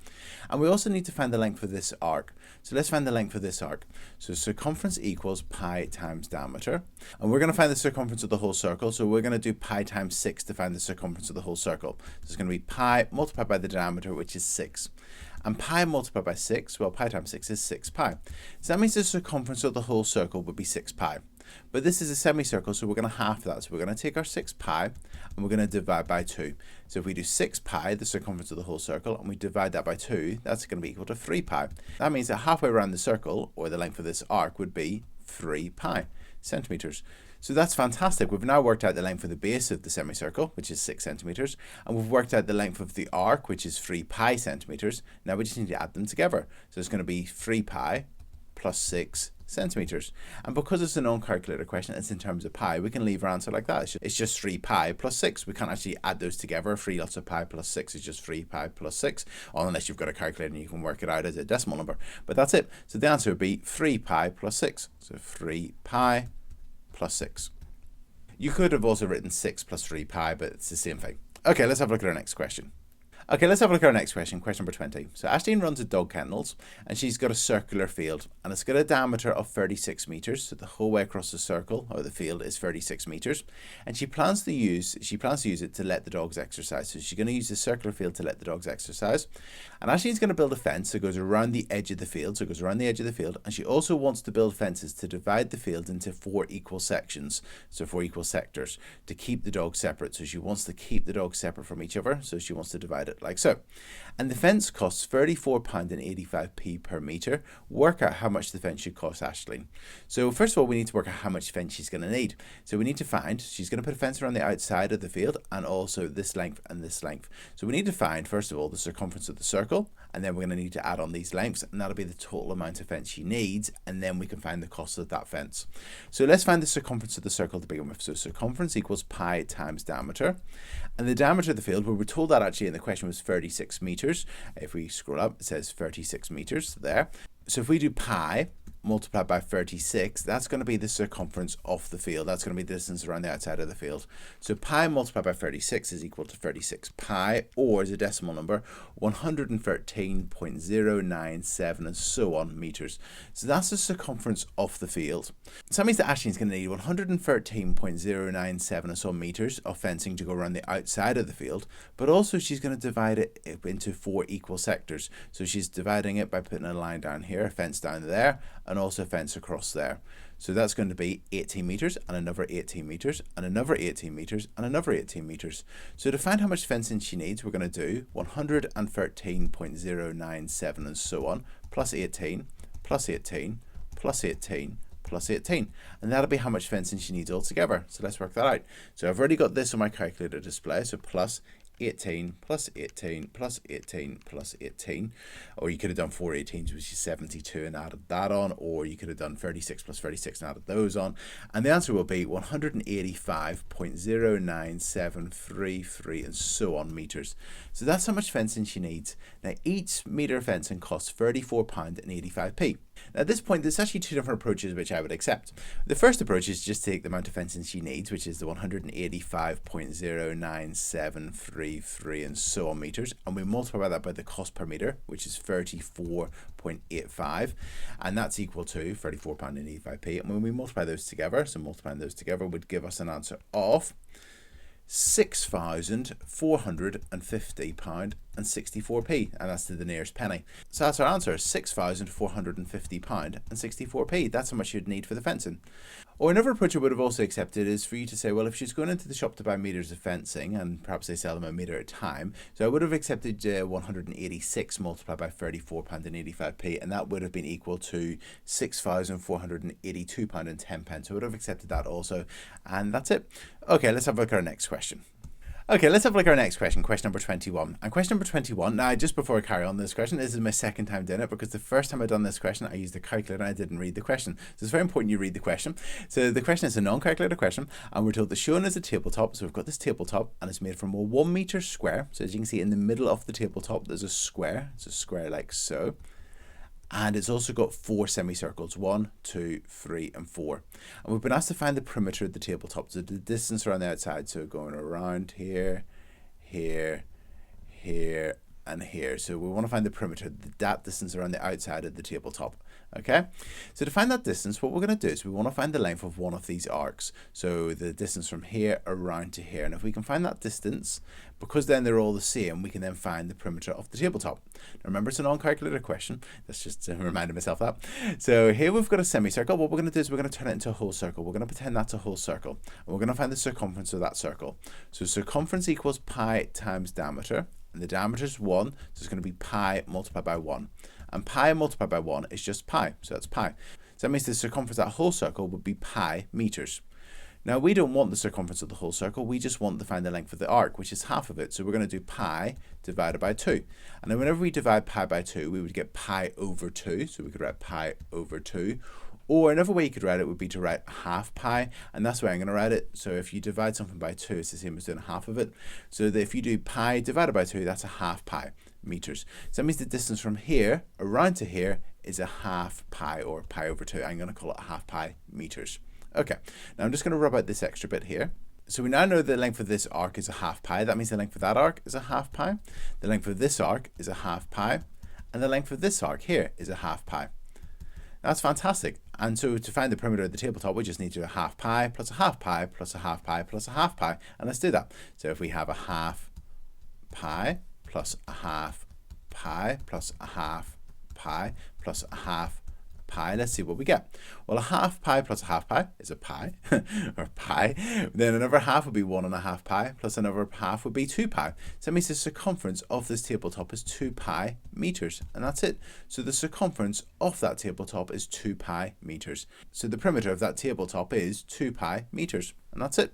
A: And we also need to find the length of this arc. So let's find the length of this arc. So circumference equals pi times diameter. And we're going to find the circumference of the whole circle. So we're going to do pi times 6 to find the circumference of the whole circle. So it's going to be pi multiplied by the diameter, which is 6. And pi multiplied by 6, well, pi times 6 is 6 pi. So that means the circumference of the whole circle would be 6 pi. But this is a semicircle, so we're going to half that. So we're going to take our 6 pi and we're going to divide by 2. So if we do 6 pi, the circumference of the whole circle, and we divide that by 2, that's going to be equal to 3 pi. That means that halfway around the circle, or the length of this arc, would be 3 pi centimeters. So that's fantastic. We've now worked out the length of the base of the semicircle, which is 6 centimeters, and we've worked out the length of the arc, which is 3 pi centimeters. Now we just need to add them together. So it's going to be 3 pi plus 6 centimeters. And because it's a non-calculator question, it's in terms of pi, we can leave our answer like that. It's just 3 pi plus 6. We can't actually add those together. 3 lots of pi plus 6 is just 3 pi plus 6, unless you've got a calculator and you can work it out as a decimal number. But that's it. So the answer would be 3 pi plus 6. So 3 pi plus 6. You could have also written 6 plus 3 pi, but it's the same thing. Okay, let's have a look at our next question. Okay, let's have a look at our next question, question number 20. So Ashleen runs a dog kennels and she's got a circular field and it's got a diameter of 36 meters. So the whole way across the circle or the field is 36 meters. And she plans to use it to let the dogs exercise. So she's going to use the circular field to let the dogs exercise. And Ashleen's going to build a fence that goes around the edge of the field. So it goes around the edge of the field. And she also wants to build fences to divide the field into 4 equal sections. So 4 equal sectors to keep the dogs separate. So she wants to keep the dogs separate from each other. So she wants to divide it like so. And the fence costs £34.85 per metre. Work out how much the fence should cost Ashleen. So first of all, we need to work out how much fence she's going to need. So we need to find, she's going to put a fence around the outside of the field and also this length and this length. So we need to find, first of all, the circumference of the circle, and then we're going to need to add on these lengths, and that'll be the total amount of fence she needs, and then we can find the cost of that fence. So let's find the circumference of the circle to begin with. So circumference equals pi times diameter, and the diameter of the field, well, we're told that actually in the question was 36 meters. If we scroll up, it says 36 meters there. So if we do pi multiplied by 36, that's going to be the circumference of the field. That's going to be the distance around the outside of the field. So pi multiplied by 36 is equal to 36 pi, or as a decimal number, 113.097 and so on meters. So that's the circumference of the field. So that means that Ashley's going to need 113.097 and so on meters of fencing to go around the outside of the field, but also she's going to divide it into 4 equal sectors. So she's dividing it by putting a line down here, a fence down there, and also a fence across there. So that's going to be 18 meters and another 18 meters and another 18 meters and another 18 meters. So to find how much fencing she needs, we're going to do 113.097 and so on, plus 18, plus 18, plus 18, plus 18. And that'll be how much fencing she needs altogether. So let's work that out. So I've already got this on my calculator display. So plus 18 plus 18 plus 18 plus 18, or you could have done 4 18s, which is 72, and added that on, or you could have done 36 plus 36 and added those on, and the answer will be 185.09733 and so on meters. So that's how much fencing she needs. Now each meter of fencing costs £34.85. Now at this point there's actually 2 different approaches which I would accept. The first approach is just to take the amount of fencing she needs, which is the 185.09733 and so on meters, and we multiply that by the cost per meter, which is 34.85, and that's equal to £34.85. And when we multiply those together, so multiplying those together would give us an answer of £6,450.64, and that's to the nearest penny. So that's our answer, £6,450.64. That's how much you'd need for the fencing. Or another approach I would have also accepted is for you to say, well, if she's going into the shop to buy meters of fencing, and perhaps they sell them a meter at a time, so I would have accepted 186 multiplied by £34.85, and that would have been equal to £6,482.10. So I would have accepted that also, and that's it. Okay, let's have a look at our next question. Okay, let's have a look at our next question, question number 21. And question number 21, now just before I carry on this question, this is my second time doing it, because the first time I done this question, I used a calculator and I didn't read the question. So it's very important you read the question. So the question is a non-calculator question, and we're told the shown is a tabletop. So we've got this tabletop, and it's made from a 1 meter square. So as you can see in the middle of the tabletop, there's a square. It's a square like so. And it's also got 4 semicircles, 1, 2, 3, and 4. And we've been asked to find the perimeter of the tabletop, so the distance around the outside, so going around here, here, here, and here. So we want to find the perimeter, that distance around the outside of the tabletop. Okay, so to find that distance, what we're going to do is we want to find the length of one of these arcs. So the distance from here around to here. And if we can find that distance, because then they're all the same, we can then find the perimeter of the tabletop. Now remember, it's a non-calculator question. That's just reminding myself that. So here we've got a semicircle. What we're going to do is we're going to turn it into a whole circle. We're going to pretend that's a whole circle. And we're going to find the circumference of that circle. So circumference equals pi times diameter. And the diameter is 1, so it's going to be pi multiplied by 1. And pi multiplied by 1 is just pi, so that's pi. So that means the circumference of that whole circle would be pi meters. Now we don't want the circumference of the whole circle, we just want to find the length of the arc, which is half of it. So we're going to do pi divided by 2. And then whenever we divide pi by 2, we would get pi over 2. So we could write pi over 2. Or another way you could write it would be to write half pi, and that's the way I'm going to write it. So if you divide something by 2, it's the same as doing half of it. So that if you do pi divided by 2, that's a half pi meters. So that means the distance from here around to here is a half pi, or pi over 2. I'm going to call it a half pi meters. Okay, now I'm just going to rub out this extra bit here. So we now know the length of this arc is a half pi. That means the length of that arc is a half pi. The length of this arc is a half pi. And the length of this arc here is a half pi. That's fantastic. And so to find the perimeter of the tabletop, we just need to do a half pi plus a half pi plus a half pi plus a half pi. And let's do that. So if we have a half pi plus a half pi plus a half pi plus a half pi, let's see what we get. Well, a half pi plus a half pi is a pi, or pi. Then another half would be 1.5 pi, plus another half would be 2 pi. So that means the circumference of this tabletop is 2 pi meters, and that's it. So the circumference of that tabletop is 2 pi meters. So the perimeter of that tabletop is 2 pi meters, and that's it.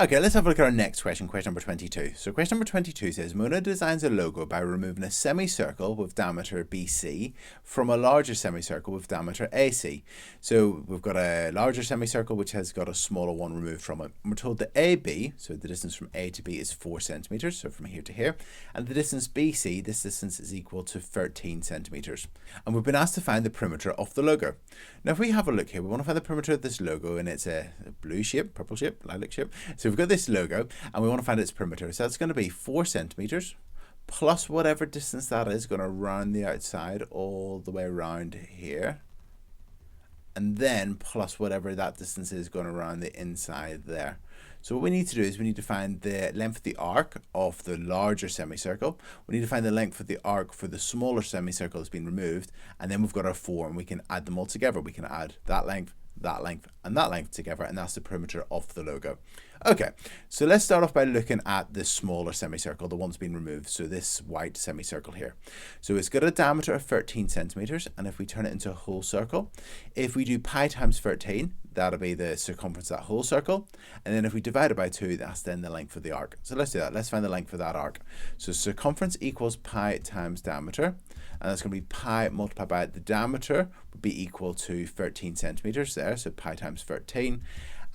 A: Okay, let's have a look at our next question, question number 22. So question number 22 says, Mona designs a logo by removing a semicircle with diameter BC from a larger semicircle with diameter AC. So we've got a larger semicircle which has got a smaller one removed from it. And we're told that AB, so the distance from A to B is 4 centimeters, so from here to here, and the distance BC, this distance is equal to 13 centimeters. And we've been asked to find the perimeter of the logo. Now if we have a look here, we want to find the perimeter of this logo, and it's a blue shape, purple shape, lilac shape. So we've got this logo and we want to find its perimeter. So that's going to be 4 centimeters plus whatever distance that is going to round the outside all the way around here. And then plus whatever that distance is going to round the inside there. So what we need to do is we need to find the length of the arc of the larger semicircle. We need to find the length of the arc for the smaller semicircle that's been removed. And then we've got our 4 and we can add them all together. We can add that length, and that length together, and that's the perimeter of the logo. Okay, so let's start off by looking at the smaller semicircle, the one that's been removed. So this white semicircle here. So it's got a diameter of 13 centimeters, and if we turn it into a whole circle, if we do pi times 13, that'll be the circumference of that whole circle. And then if we divide it by 2, that's then the length of the arc. So let's do that. Let's find the length of that arc. So circumference equals pi times diameter. And that's going to be pi multiplied by the diameter would be equal to 13 centimeters there. So pi times 13.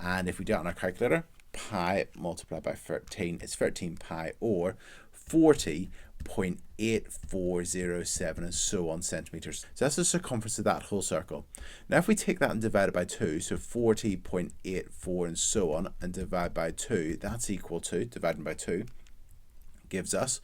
A: And if we do it on our calculator, pi multiplied by 13 is 13 pi, or 40.8407 and so on centimeters. So that's the circumference of that whole circle. Now if we take that and divide it by 2, so 40.84 and so on, and divide by 2, that's equal to, dividing by 2, gives us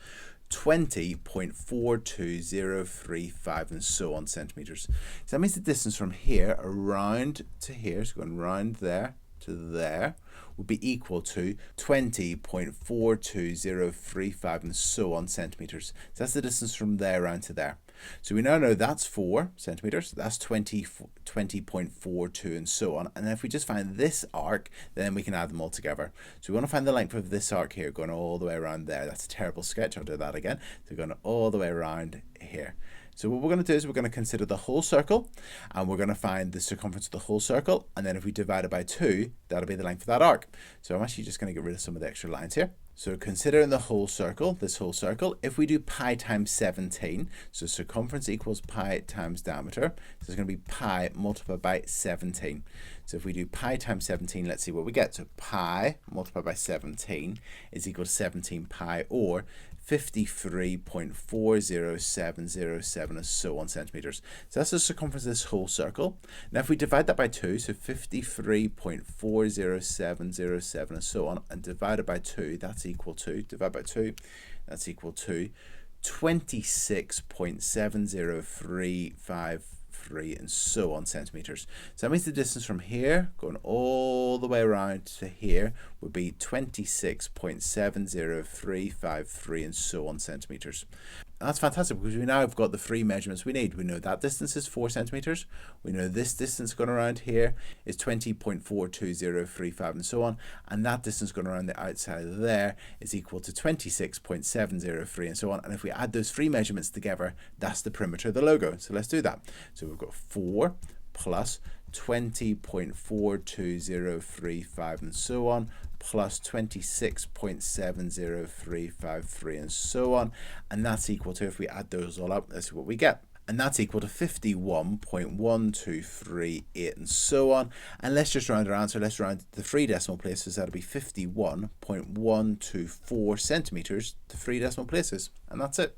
A: 20.42035 and so on centimeters. So that means the distance from here around to here, so going round there to there, would be equal to 20.42035 and so on centimeters. So that's the distance from there around to there. So we now know that's 4 centimeters, that's 20.42 and so on. And then if we just find this arc, then we can add them all together. So we want to find the length of this arc here, going all the way around there. That's a terrible sketch, I'll do that again. So going all the way around here. So what we're going to do is we're going to consider the whole circle, and we're going to find the circumference of the whole circle, and then if we divide it by 2, that'll be the length of that arc. So I'm actually just going to get rid of some of the extra lines here. So considering the whole circle, this whole circle, if we do pi times 17, so circumference equals pi times diameter, so it's going to be pi multiplied by 17. So if we do pi times 17, let's see what we get. So pi multiplied by 17 is equal to 17 pi, or 53.40707 and so on centimeters. So that's the circumference of this whole circle. Now if we divide that by 2, so 53.40707 and so on, and divide it by 2, that's equal to, divide by 2, that's equal to 26.70353 and so on centimeters. So that means the distance from here going all the way around to here would be 26.70353 and so on centimeters. And that's fantastic because we now have got the 3 measurements we need. We know that distance is 4 centimeters. We know this distance going around here is 20.42035 and so on. And that distance going around the outside of there is equal to 26.703 and so on. And if we add those 3 measurements together, that's the perimeter of the logo. So let's do that. So we've got 4 plus 20.42035 and so on, plus 26.70353 and so on, and that's equal to, if we add those all up, that's what we get. And that's equal to 51.1238 and so on. And let's just round our answer. Let's round the 3 decimal places. That'll be 51.124 centimeters to 3 decimal places. And that's it.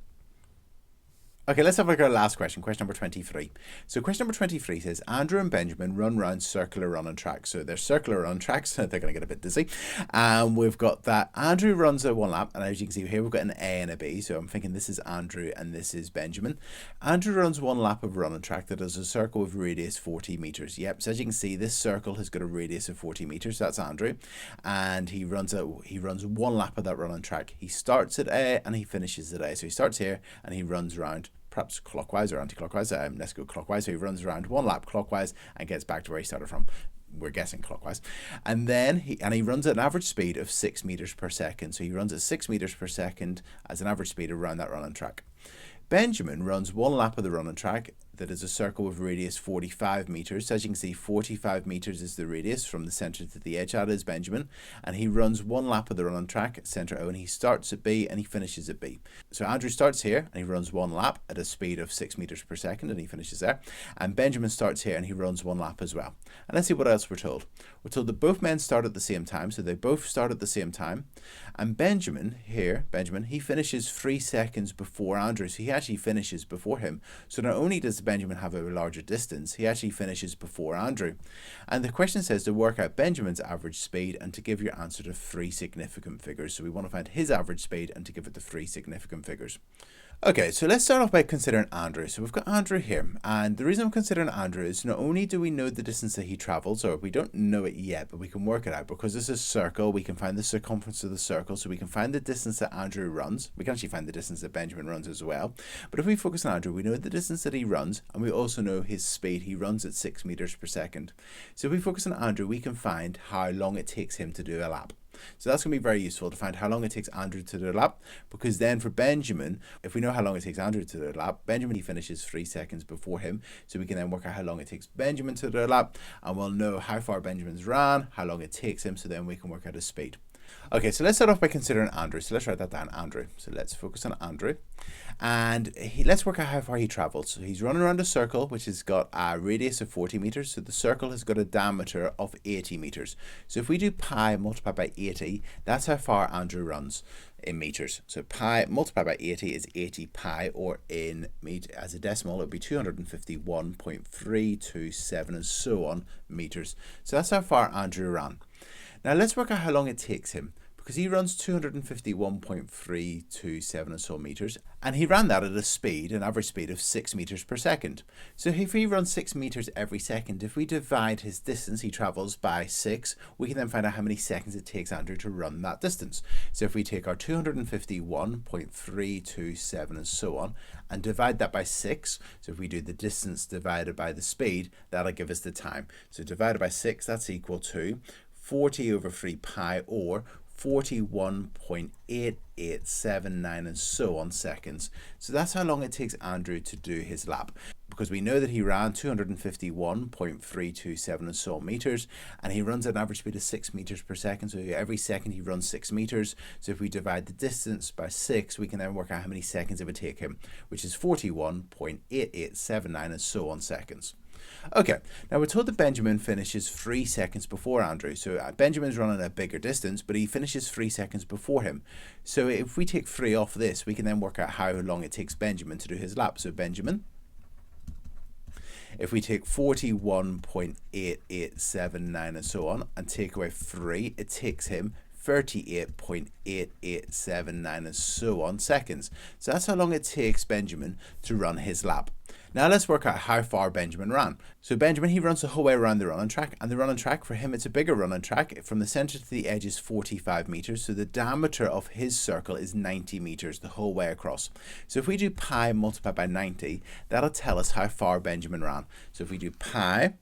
A: Okay, let's have a look at our last question, question number 23. So question number 23 says, Andrew and Benjamin run round circular running tracks. So they're circular run tracks, they're going to get a bit dizzy. And we've got that Andrew runs a 1 lap, and as you can see here, we've got an A and a B. So I'm thinking this is Andrew and this is Benjamin. Andrew runs 1 lap of running track that has a circle with radius 40 meters. Yep, so as you can see, this circle has got a radius of 40 meters. That's Andrew. And he runs 1 lap of that running track. He starts at A and he finishes at A. So he starts here and he runs around, perhaps clockwise or anti-clockwise. Let's go clockwise. So he runs around 1 lap clockwise and gets back to where he started from. We're guessing clockwise. And then he runs at an average speed of 6 meters per second. So he runs at 6 meters per second as an average speed around that running track. Benjamin runs 1 lap of the running track that is a circle with radius 45 meters. So as you can see, 45 meters is the radius from the center to the edge. That is Benjamin, and he runs one lap of the run on track at center O, and he starts at B and he finishes at B. So Andrew starts here and he runs one lap at a speed of 6 meters per second and he finishes there. And Benjamin starts here and he runs one lap as well. And let's see what else we're told. We're told that both men start at the same time, so they both start at the same time. And Benjamin, he finishes 3 seconds before Andrew, so he actually finishes before him. So not only does Benjamin have a larger distance, he actually finishes before Andrew. And the question says to work out Benjamin's average speed and to give your answer to 3 significant figures. So we want to find his average speed and to give it the 3 significant figures. Okay, so let's start off by considering Andrew. So we've got Andrew here, and the reason I'm considering Andrew is not only do we know the distance that he travels, or we don't know it yet, but we can work it out because this is a circle. We can find the circumference of the circle, so we can find the distance that Andrew runs. We can actually find the distance that Benjamin runs as well. But if we focus on Andrew, we know the distance that he runs, and we also know his speed. He runs at 6 meters per second. So if we focus on Andrew, we can find how long it takes him to do a lap. So that's going to be very useful to find how long it takes Andrew to do a lap, because then for Benjamin, if we know how long it takes Andrew to do a lap, Benjamin, he finishes 3 seconds before him, so we can then work out how long it takes Benjamin to do a lap, and we'll know how far Benjamin's ran, how long it takes him, so then we can work out his speed. Okay, so let's start off by considering Andrew. So let's write that down, Andrew. So let's focus on Andrew. And let's work out how far he travels. So he's running around a circle, which has got a radius of 40 meters. So the circle has got a diameter of 80 meters. So if we do pi multiplied by 80, that's how far Andrew runs in meters. So pi multiplied by 80 is 80 pi, or in as a decimal, it would be 251.327 and so on meters. So that's how far Andrew ran. Now let's work out how long it takes him, because he runs 251.327 and so meters, and he ran that at a speed, an average speed of 6 meters per second. So if he runs 6 meters every second, if we divide his distance he travels by 6, we can then find out how many seconds it takes Andrew to run that distance. So if we take our 251.327 and so on, and divide that by 6, so if we do the distance divided by the speed, that'll give us the time. So divided by 6, that's equal to 40 over 3 pi, or 41.8879 and so on seconds. So that's how long it takes Andrew to do his lap, because we know that he ran 251.327 and so on meters, and he runs at an average speed of 6 meters per second. So every second he runs 6 meters. So if we divide the distance by 6, we can then work out how many seconds it would take him, which is 41.8879 and so on seconds. Okay, now we're told that Benjamin finishes 3 seconds before Andrew. So Benjamin's running a bigger distance, but he finishes 3 seconds before him. So if we take 3 off this, we can then work out how long it takes Benjamin to do his lap. So Benjamin, if we take 41.8879 and so on, and take away 3, it takes him 38.8879 and so on seconds. So that's how long it takes Benjamin to run his lap. Now let's work out how far Benjamin ran. So Benjamin, he runs the whole way around the running track, and the running track for him, it's a bigger running track. From the center to the edge is 45 meters, so the diameter of his circle is 90 meters the whole way across. So if we do pi multiplied by 90, that'll tell us how far Benjamin ran. So if we do pi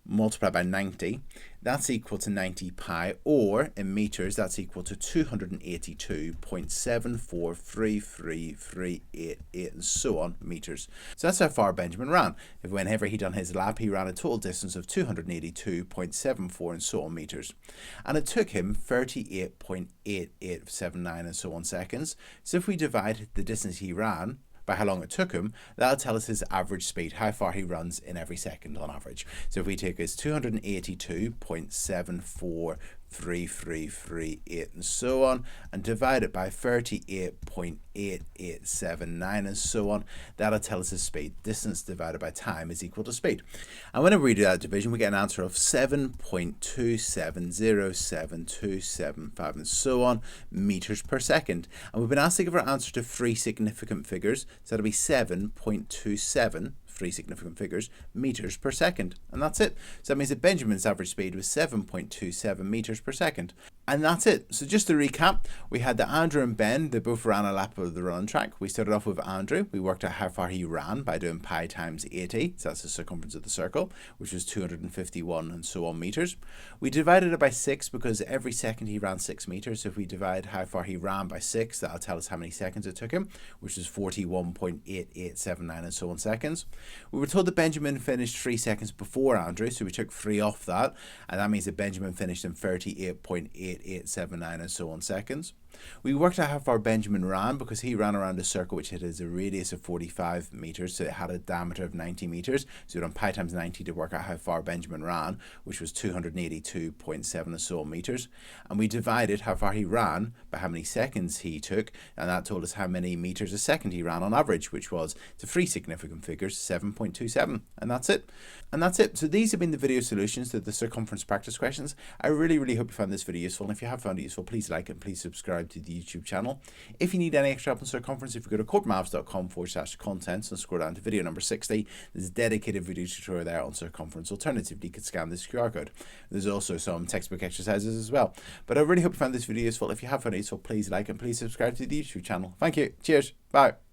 A: multiplied by 90, that's equal to 90 pi, or in meters, that's equal to 282.743338 and so on meters. So that's how far Benjamin ran. If whenever he done his lap, he ran a total distance of 282.74 and so on meters. And it took him 38.8879 and so on seconds. So if we divide the distance he ran by how long it took him, that'll tell us his average speed, how far he runs in every second on average. So if we take his 282.743338 and so on, and divide it by 38.8879 and so on, that'll tell us his speed. Distance divided by time is equal to speed. And whenever we do that division, we get an answer of 7.2707275 and so on meters per second. And we've been asked to give our answer to 3 significant figures, so that'll be 7.27, 3 significant figures, meters per second. And that's it. So that means that Benjamin's average speed was 7.27 meters per second. And that's it. So just to recap, we had that Andrew and Ben, they both ran a lap of the running track. We started off with Andrew. We worked out how far he ran by doing pi times 80. So that's the circumference of the circle, which was 251 and so on meters. We divided it by 6 because every second he ran 6 meters. So if we divide how far he ran by 6, that'll tell us how many seconds it took him, which is 41.8879 and so on seconds. We were told that Benjamin finished 3 seconds before Andrew, so we took 3 off that, and that means that Benjamin finished in 38.8879 and so on seconds. We worked out how far Benjamin ran because he ran around a circle which had a radius of 45 meters, so it had a diameter of 90 meters. So we done pi times 90 to work out how far Benjamin ran, which was 282.7 and so on meters. And we divided how far he ran by how many seconds he took, and that told us how many meters a second he ran on average, which was, to 3 significant figures, 7.27. And that's it. And that's it. So these have been the video solutions to the circumference practice questions. I really hope you found this video useful. And if you have found it useful, please like it, please subscribe to the YouTube channel. If you need any extra help on circumference, if you go to corbettmaths.com/contents and scroll down to video number 60, there's a dedicated video tutorial there on circumference. Alternatively, you could scan this QR code. There's also some textbook exercises as well. But I really hope you found this video useful. If you have found it useful, please like and please subscribe to the YouTube channel. Thank you. Cheers. Bye.